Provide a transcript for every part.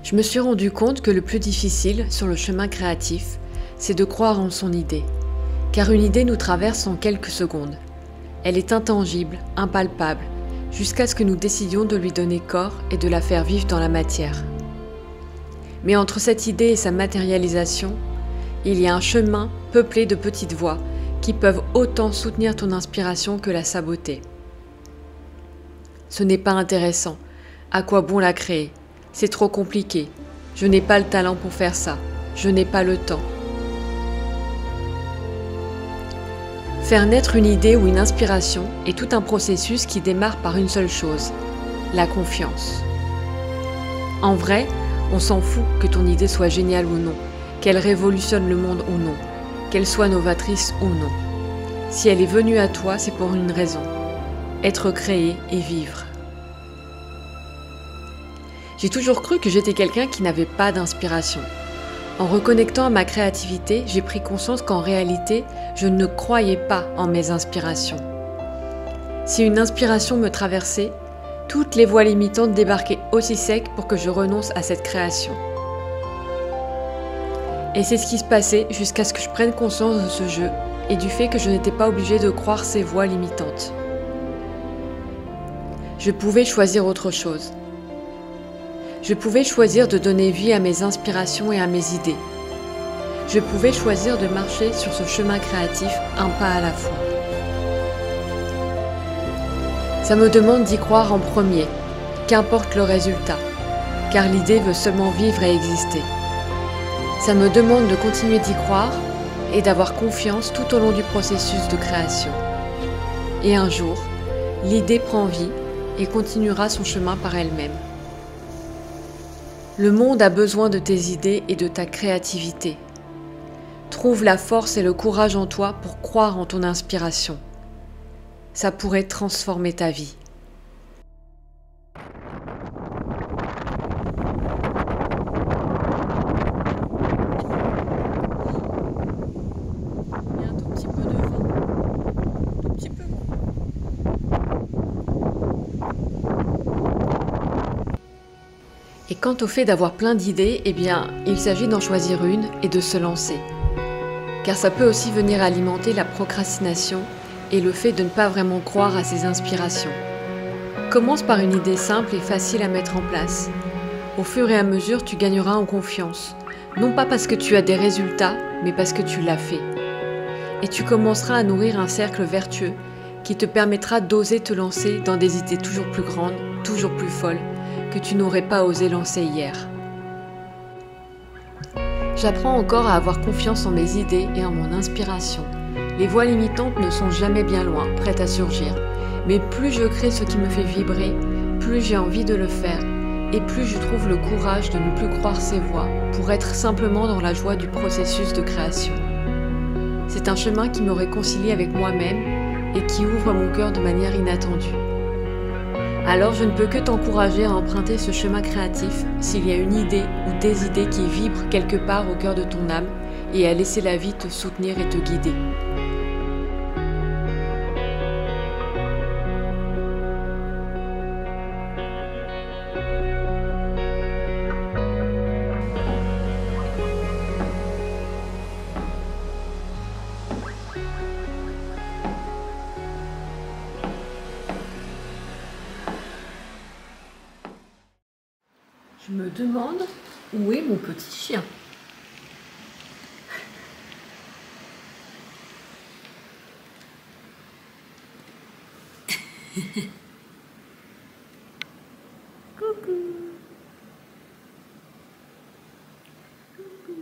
Je me suis rendu compte que le plus difficile sur le chemin créatif, c'est de croire en son idée. Car une idée nous traverse en quelques secondes. Elle est intangible, impalpable, jusqu'à ce que nous décidions de lui donner corps et de la faire vivre dans la matière. Mais entre cette idée et sa matérialisation, il y a un chemin peuplé de petites voix qui peuvent autant soutenir ton inspiration que la saboter. Ce n'est pas intéressant. À quoi bon la créer? C'est trop compliqué. Je n'ai pas le talent pour faire ça. Je n'ai pas le temps. Faire naître une idée ou une inspiration est tout un processus qui démarre par une seule chose, la confiance. En vrai, on s'en fout que ton idée soit géniale ou non, qu'elle révolutionne le monde ou non, qu'elle soit novatrice ou non. Si elle est venue à toi, c'est pour une raison, être créée et vivre. J'ai toujours cru que j'étais quelqu'un qui n'avait pas d'inspiration. En reconnectant à ma créativité, j'ai pris conscience qu'en réalité, je ne croyais pas en mes inspirations. Si une inspiration me traversait, toutes les voies limitantes débarquaient aussi sec pour que je renonce à cette création. Et c'est ce qui se passait jusqu'à ce que je prenne conscience de ce jeu et du fait que je n'étais pas obligée de croire ces voies limitantes. Je pouvais choisir autre chose. Je pouvais choisir de donner vie à mes inspirations et à mes idées. Je pouvais choisir de marcher sur ce chemin créatif un pas à la fois. Ça me demande d'y croire en premier, qu'importe le résultat, car l'idée veut seulement vivre et exister. Ça me demande de continuer d'y croire et d'avoir confiance tout au long du processus de création. Et un jour, l'idée prend vie et continuera son chemin par elle-même. Le monde a besoin de tes idées et de ta créativité. Trouve la force et le courage en toi pour croire en ton inspiration. Ça pourrait transformer ta vie. Il y a un tout petit peu de vent. Tout petit peu. Et quant au fait d'avoir plein d'idées, eh bien, il s'agit d'en choisir une et de se lancer. Car ça peut aussi venir alimenter la procrastination et le fait de ne pas vraiment croire à ses inspirations. Commence par une idée simple et facile à mettre en place. Au fur et à mesure, tu gagneras en confiance. Non pas parce que tu as des résultats, mais parce que tu l'as fait. Et tu commenceras à nourrir un cercle vertueux qui te permettra d'oser te lancer dans des idées toujours plus grandes, toujours plus folles, que tu n'aurais pas osé lancer hier. J'apprends encore à avoir confiance en mes idées et en mon inspiration. Les voies limitantes ne sont jamais bien loin, prêtes à surgir. Mais plus je crée ce qui me fait vibrer, plus j'ai envie de le faire, et plus je trouve le courage de ne plus croire ces voies, pour être simplement dans la joie du processus de création. C'est un chemin qui me réconcilie avec moi-même et qui ouvre mon cœur de manière inattendue. Alors je ne peux que t'encourager à emprunter ce chemin créatif s'il y a une idée ou des idées qui vibrent quelque part au cœur de ton âme et à laisser la vie te soutenir et te guider. Je me demande où est mon petit chien. Coucou. Coucou.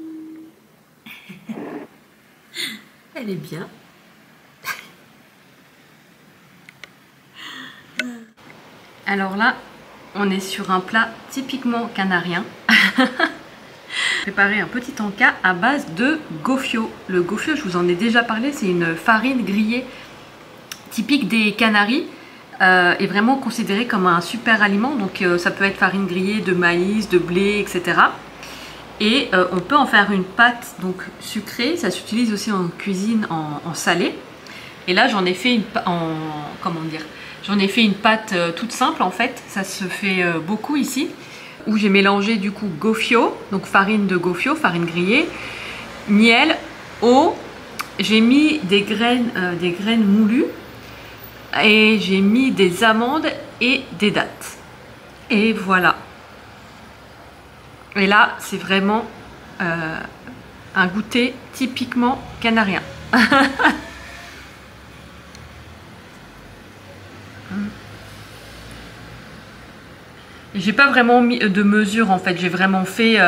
Elle est bien. Alors là, on est sur un plat typiquement canarien. Préparer un petit encas à base de gofio. Le gofio, je vous en ai déjà parlé, c'est une farine grillée typique des Canaries et vraiment considérée comme un super aliment. Donc ça peut être farine grillée de maïs, de blé, etc. Et on peut en faire une pâte donc sucrée. Ça s'utilise aussi en cuisine en salé. Et là, j'en ai fait une pâte toute simple en fait. Ça se fait beaucoup ici. où j'ai mélangé du coup gofio, donc farine de gofio, farine grillée, miel, eau. J'ai mis des graines moulues et j'ai mis des amandes et des dattes. Et voilà. Et là, c'est vraiment un goûter typiquement canarien. J'ai pas vraiment mis de mesure en fait, j'ai vraiment fait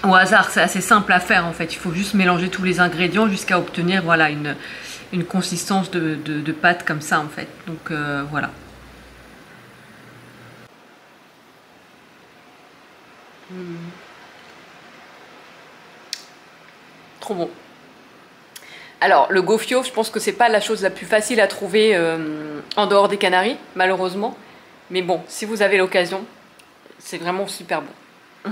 au hasard, c'est assez simple à faire en fait. Il faut juste mélanger tous les ingrédients jusqu'à obtenir voilà, une consistance de pâte comme ça en fait. Donc voilà. Trop bon. Alors le gofio, je pense que c'est pas la chose la plus facile à trouver en dehors des Canaries, malheureusement. Mais bon, si vous avez l'occasion, c'est vraiment super bon.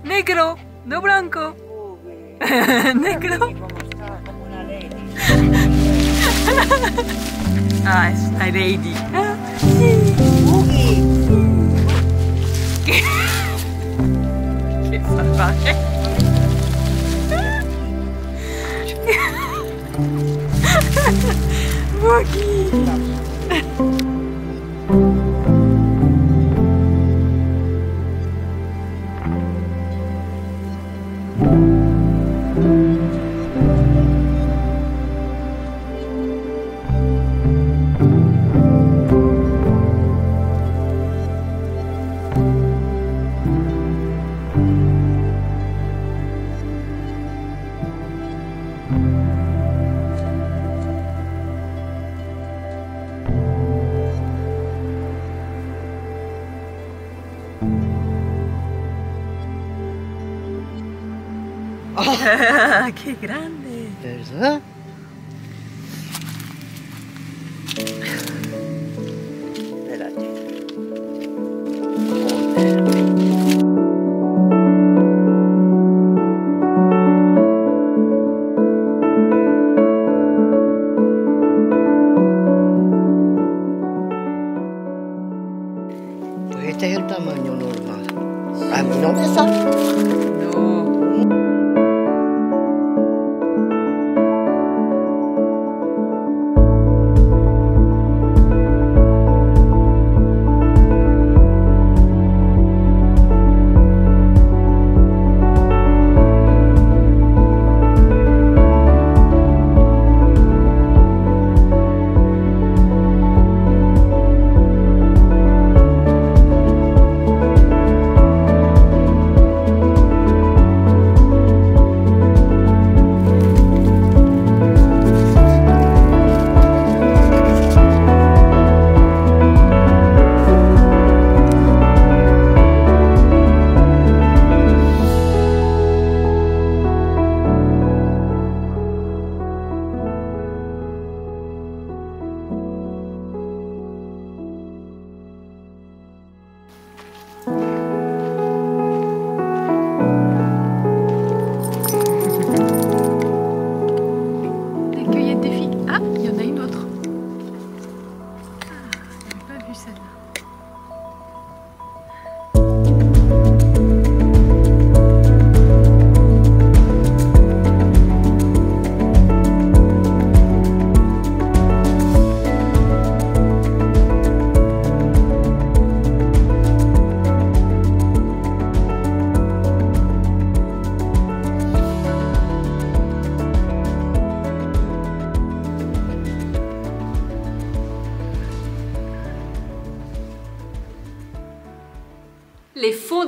Negro, no blanco. Negro. Ah, es una lady. Qué salvaje. Boogie. ¡Qué grande! ¿Verdad? Espérate. Pues este es el tamaño normal. A mí no me sale. No.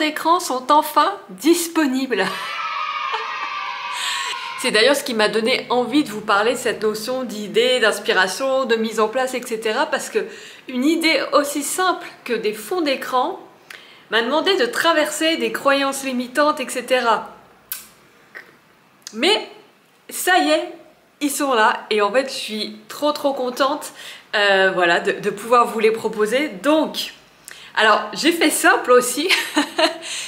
d'écran sont enfin disponibles. C'est d'ailleurs ce qui m'a donné envie de vous parler de cette notion d'idée, d'inspiration, de mise en place, etc. Parce que une idée aussi simple que des fonds d'écran m'a demandé de traverser des croyances limitantes, etc. Mais ça y est, ils sont là et en fait je suis trop contente voilà, de pouvoir vous les proposer. Donc, alors j'ai fait simple aussi,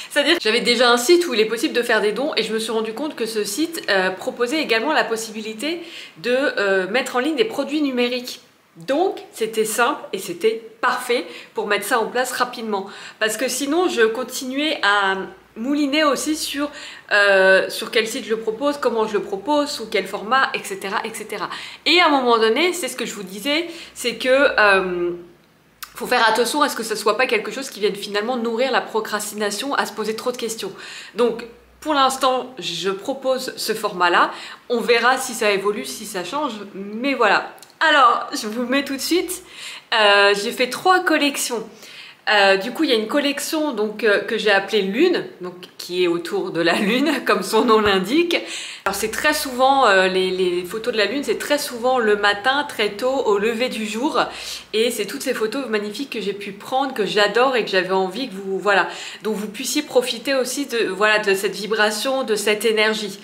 c'est-à-dire que j'avais déjà un site où il est possible de faire des dons et je me suis rendu compte que ce site proposait également la possibilité de mettre en ligne des produits numériques. Donc c'était simple et c'était parfait pour mettre ça en place rapidement. Parce que sinon je continuais à mouliner aussi sur quel site je le propose, comment je le propose, sous quel format, etc. etc. Et à un moment donné, c'est ce que je vous disais, c'est que faut faire attention à ce que ce soit pas quelque chose qui vienne finalement nourrir la procrastination, à se poser trop de questions. Donc pour l'instant, je propose ce format-là. On verra si ça évolue, si ça change, mais voilà. Alors, je vous mets tout de suite. J'ai fait 3 collections. Du coup, il y a une collection donc, que j'ai appelée Lune, donc, qui est autour de la Lune, comme son nom l'indique. Alors c'est très souvent, les photos de la Lune, c'est très souvent le matin, très tôt, au lever du jour. Et c'est toutes ces photos magnifiques que j'ai pu prendre, que j'adore et que j'avais envie que vous, voilà, donc vous puissiez profiter aussi de, voilà, de cette vibration, de cette énergie.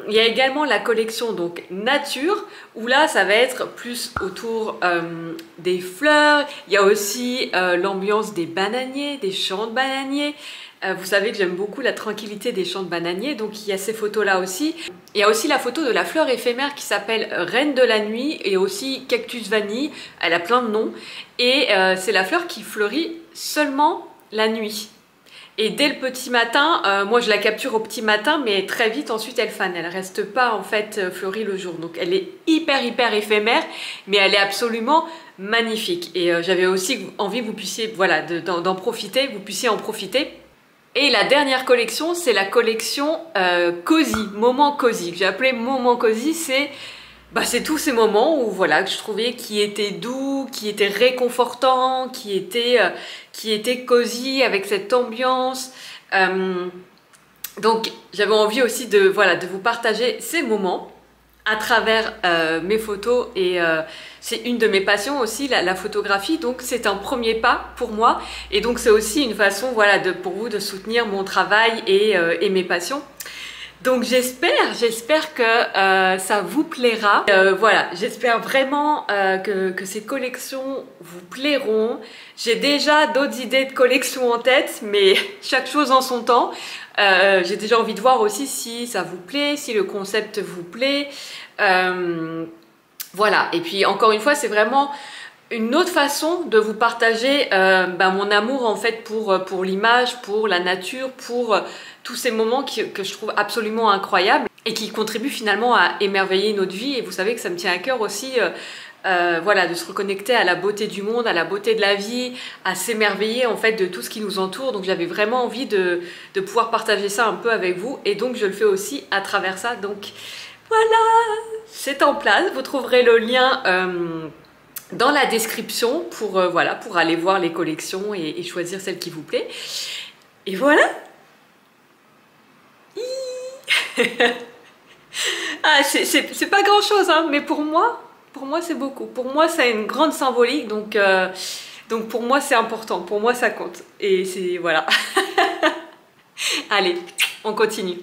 Il y a également la collection donc nature où là ça va être plus autour des fleurs. Il y a aussi l'ambiance des bananiers, des champs de bananiers. Vous savez que j'aime beaucoup la tranquillité des champs de bananiers, donc il y a ces photos là aussi. Il y a aussi la photo de la fleur éphémère qui s'appelle Reine de la nuit et aussi Cactus vanille. Elle a plein de noms et c'est la fleur qui fleurit seulement la nuit. Et dès le petit matin, moi je la capture au petit matin, mais très vite ensuite elle fane. Elle reste pas en fait fleurie le jour. Donc elle est hyper éphémère, mais elle est absolument magnifique. Et j'avais aussi envie que vous puissiez, voilà, d'en profiter, vous puissiez en profiter. Et la dernière collection, c'est la collection Cosy, Moment Cosy, que j'ai appelé Moment Cosy. C'est tous ces moments où voilà, que je trouvais qui étaient doux, qui étaient réconfortants, qui étaient cosy avec cette ambiance. Donc j'avais envie aussi de, voilà, de vous partager ces moments à travers mes photos et c'est une de mes passions aussi, la photographie. Donc c'est un premier pas pour moi et donc c'est aussi une façon, voilà, pour vous de soutenir mon travail et mes passions. Donc j'espère que ça vous plaira. Voilà, j'espère vraiment que ces collections vous plairont. J'ai déjà d'autres idées de collections en tête, mais chaque chose en son temps. J'ai déjà envie de voir aussi si ça vous plaît, si le concept vous plaît. Voilà, et puis encore une fois, c'est vraiment une autre façon de vous partager mon amour en fait pour l'image, pour la nature, pour tous ces moments que je trouve absolument incroyables et qui contribuent finalement à émerveiller notre vie. Et vous savez que ça me tient à cœur aussi voilà, de se reconnecter à la beauté du monde, à la beauté de la vie, à s'émerveiller en fait de tout ce qui nous entoure. Donc j'avais vraiment envie de pouvoir partager ça un peu avec vous et donc je le fais aussi à travers ça. Donc voilà, c'est en place. Vous trouverez le lien dans la description pour, voilà, pour aller voir les collections et choisir celle qui vous plaît. Et voilà. Ah, c'est pas grand chose, hein, mais pour moi c'est beaucoup. Pour moi, ça a une grande symbolique, donc pour moi c'est important, pour moi ça compte. Et c'est voilà. Allez, on continue.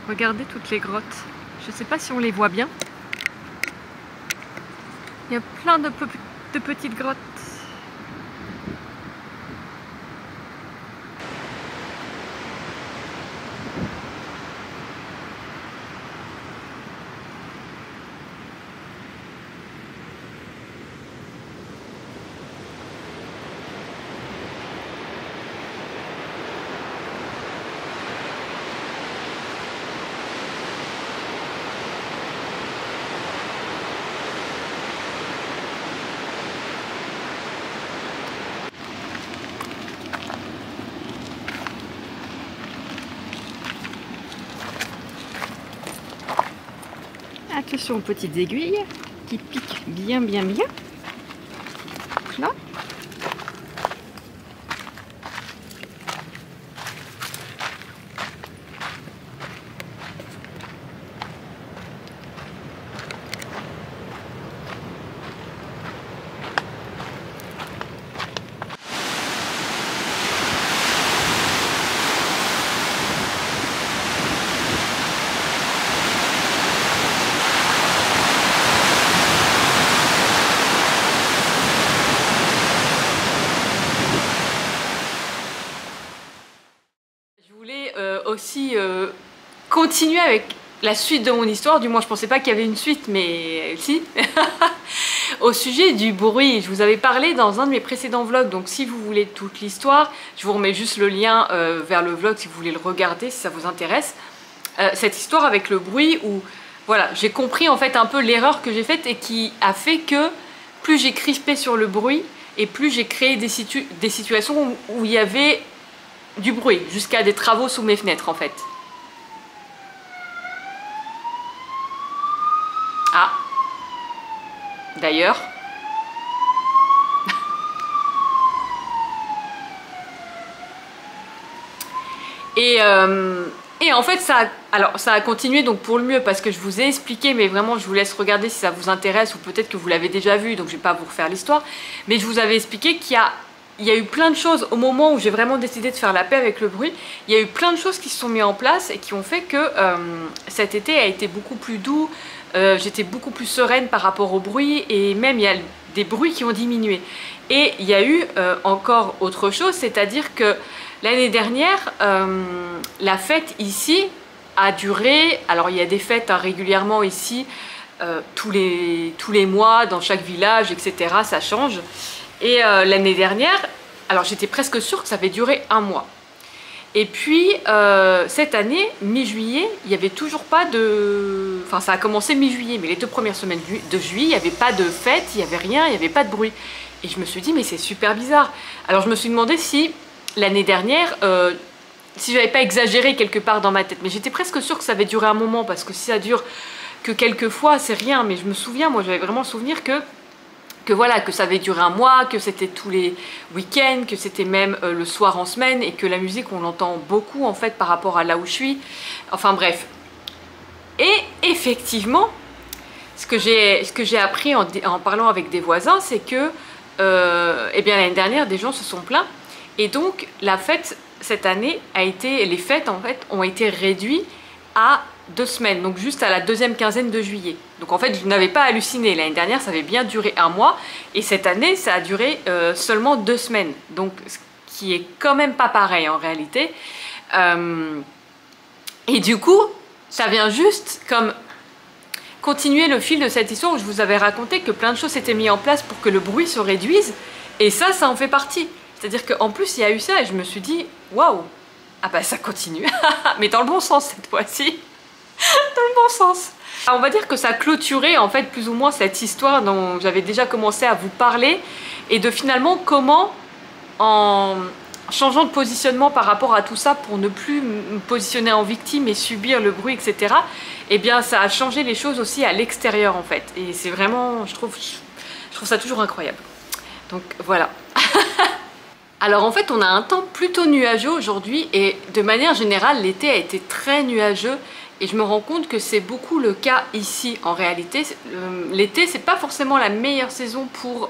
Regardez toutes les grottes. Je ne sais pas si on les voit bien. Il y a plein de petites grottes. Attention aux petites aiguilles qui piquent bien. Là. Aussi continuer avec la suite de mon histoire, du moins je pensais pas qu'il y avait une suite, mais si. Au sujet du bruit, je vous avais parlé dans un de mes précédents vlogs, donc si vous voulez toute l'histoire, je vous remets juste le lien vers le vlog si vous voulez le regarder, si ça vous intéresse. Cette histoire avec le bruit où voilà, j'ai compris en fait un peu l'erreur que j'ai faite et qui a fait que plus j'ai crispé sur le bruit et plus j'ai créé des situations où il y avait du bruit, jusqu'à des travaux sous mes fenêtres en fait. Ah, d'ailleurs. Et en fait ça a continué donc pour le mieux parce que je vous ai expliqué, mais vraiment je vous laisse regarder si ça vous intéresse ou peut-être que vous l'avez déjà vu, donc je vais pas vous refaire l'histoire, mais je vous avais expliqué qu'il y a eu plein de choses au moment où j'ai vraiment décidé de faire la paix avec le bruit. Il y a eu plein de choses qui se sont mises en place et qui ont fait que cet été a été beaucoup plus doux. J'étais beaucoup plus sereine par rapport au bruit et même il y a des bruits qui ont diminué. Et il y a eu encore autre chose, c'est-à-dire que l'année dernière, la fête ici a duré. Alors il y a des fêtes régulièrement ici, tous les mois dans chaque village, etc. Ça change. Et l'année dernière, alors j'étais presque sûre que ça avait duré un mois. Et puis cette année, mi-juillet, il n'y avait toujours pas de... Enfin ça a commencé mi-juillet, mais les 2 premières semaines de juillet, il n'y avait pas de fête, il n'y avait rien, il n'y avait pas de bruit. Et je me suis dit mais c'est super bizarre. Alors je me suis demandé si l'année dernière, si j'avais pas exagéré quelque part dans ma tête. Mais j'étais presque sûre que ça avait duré un moment, parce que si ça dure que quelques fois, c'est rien. Mais je me souviens, moi j'avais vraiment souvenir que voilà, que ça avait duré un mois, que c'était tous les week-ends, que c'était même le soir en semaine, et que la musique on l'entend beaucoup en fait par rapport à là où je suis. Enfin bref. Et effectivement, ce que j'ai appris en parlant avec des voisins, c'est que eh bien l'année dernière des gens se sont plaints, et donc la fête cette année les fêtes en fait ont été réduites à 2 semaines, donc juste à la 2e quinzaine de juillet. Donc en fait je n'avais pas halluciné, l'année dernière ça avait bien duré un mois et cette année ça a duré seulement 2 semaines, donc ce qui est quand même pas pareil en réalité. Et du coup ça vient juste comme continuer le fil de cette histoire où je vous avais raconté que plein de choses s'étaient mises en place pour que le bruit se réduise, et ça en fait partie. C'est-à-dire qu'en plus il y a eu ça et je me suis dit waouh, ah bah ça continue, mais dans le bon sens cette fois-ci. Dans le bon sens. Alors on va dire que ça a clôturé en fait plus ou moins cette histoire dont j'avais déjà commencé à vous parler, et de finalement comment en changeant de positionnement par rapport à tout ça pour ne plus me positionner en victime et subir le bruit, etc. Et bien ça a changé les choses aussi à l'extérieur en fait, et c'est vraiment, je trouve ça toujours incroyable. Donc voilà. Alors en fait on a un temps plutôt nuageux aujourd'hui, et de manière générale l'été a été très nuageux. Et je me rends compte que c'est beaucoup le cas ici en réalité. L'été, c'est pas forcément la meilleure saison pour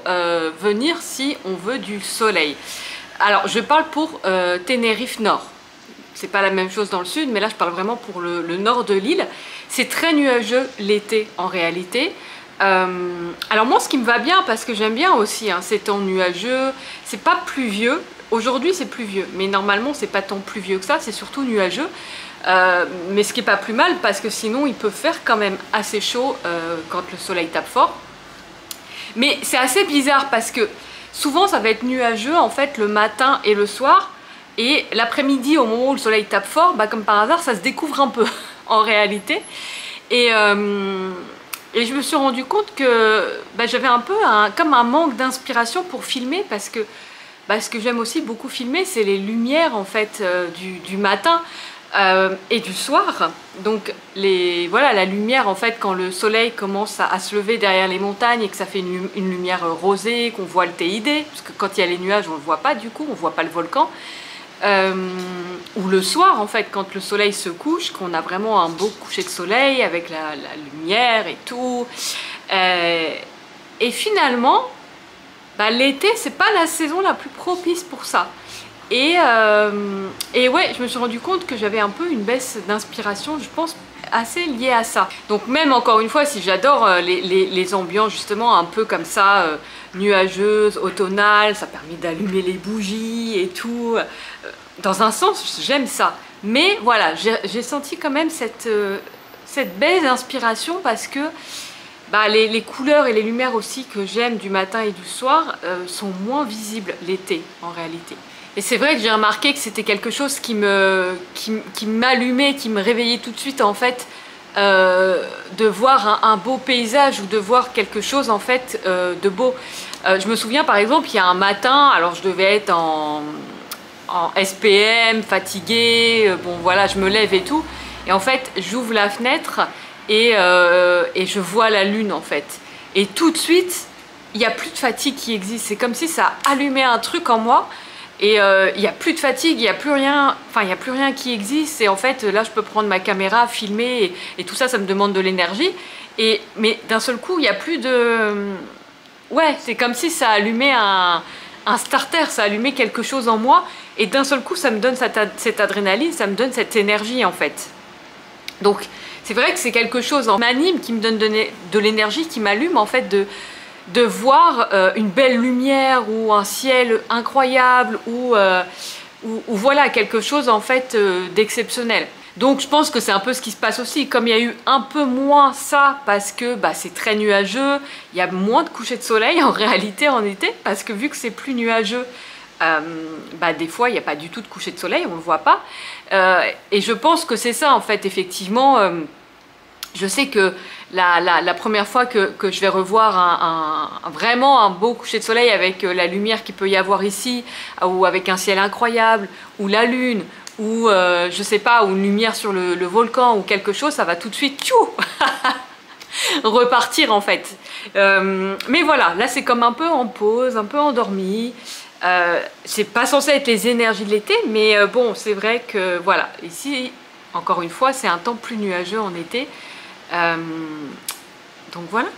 venir si on veut du soleil. Alors, je parle pour Tenerife Nord. c'est pas la même chose dans le sud, mais là je parle vraiment pour le nord de l'île. C'est très nuageux l'été en réalité. Alors moi ce qui me va bien, parce que j'aime bien aussi hein, ces temps nuageux, c'est pas pluvieux. Aujourd'hui c'est pluvieux, mais normalement c'est pas tant pluvieux que ça, c'est surtout nuageux. Mais ce qui est pas plus mal, parce que sinon il peut faire quand même assez chaud quand le soleil tape fort. Mais c'est assez bizarre parce que souvent ça va être nuageux en fait le matin et le soir, et l'après-midi au moment où le soleil tape fort, bah, comme par hasard ça se découvre un peu en réalité. Et je me suis rendu compte que bah, j'avais un peu comme un manque d'inspiration pour filmer, parce que bah, ce que j'aime aussi beaucoup filmer, c'est les lumières en fait du matin et du soir. Donc voilà, la lumière en fait quand le soleil commence à se lever derrière les montagnes et que ça fait une lumière rosée, qu'on voit le TID, parce que quand il y a les nuages on ne le voit pas du coup, on ne voit pas le volcan. Ou le soir en fait quand le soleil se couche, qu'on a vraiment un beau coucher de soleil avec la lumière et tout, et finalement bah, l'été c'est pas la saison la plus propice pour ça, et ouais, je me suis rendu compte que j'avais un peu une baisse d'inspiration, je pense assez liée à ça. Donc même encore une fois, si j'adore les ambiances justement un peu comme ça, nuageuses, automnales, ça permet d'allumer les bougies et tout, dans un sens j'aime ça, mais voilà, j'ai senti quand même cette baisse d'inspiration, parce que bah, les couleurs et les lumières aussi que j'aime du matin et du soir sont moins visibles l'été en réalité. Et c'est vrai que j'ai remarqué que c'était quelque chose qui m'allumait, qui me réveillait tout de suite en fait, de voir un beau paysage ou de voir quelque chose en fait de beau. Je me souviens par exemple, il y a un matin, alors je devais être en SPM, fatiguée, bon voilà, je me lève et tout, et en fait j'ouvre la fenêtre et je vois la lune en fait, et tout de suite il n'y a plus de fatigue qui existe, c'est comme si ça allumait un truc en moi, et il n'y a plus de fatigue, il n'y a plus rien, enfin il n'y a plus rien qui existe, et en fait là je peux prendre ma caméra, filmer, et tout ça, ça me demande de l'énergie, mais d'un seul coup il n'y a plus de... Ouais, c'est comme si ça allumait un starter, ça allumait quelque chose en moi, et d'un seul coup ça me donne cette adrénaline, ça me donne cette énergie en fait. Donc c'est vrai que c'est quelque chose qui m'anime, qui me donne de l'énergie, qui m'allume en fait, de voir une belle lumière ou un ciel incroyable, ou voilà quelque chose en fait d'exceptionnel. Donc je pense que c'est un peu ce qui se passe aussi, comme il y a eu un peu moins ça parce que bah, c'est très nuageux, il y a moins de coucher de soleil en réalité en été, parce que vu que c'est plus nuageux, bah, des fois il n'y a pas du tout de coucher de soleil, on ne le voit pas, et je pense que c'est ça en fait, effectivement. Je sais que la première fois que je vais revoir vraiment un beau coucher de soleil avec la lumière qu'il peut y avoir ici, ou avec un ciel incroyable, ou la lune, ou je sais pas, ou une lumière sur le volcan ou quelque chose, ça va tout de suite tchou repartir en fait. Mais voilà, là c'est comme un peu en pause, un peu endormi. C'est pas censé être les énergies de l'été, mais bon, c'est vrai que voilà, ici encore une fois c'est un temps plus nuageux en été. Donc voilà.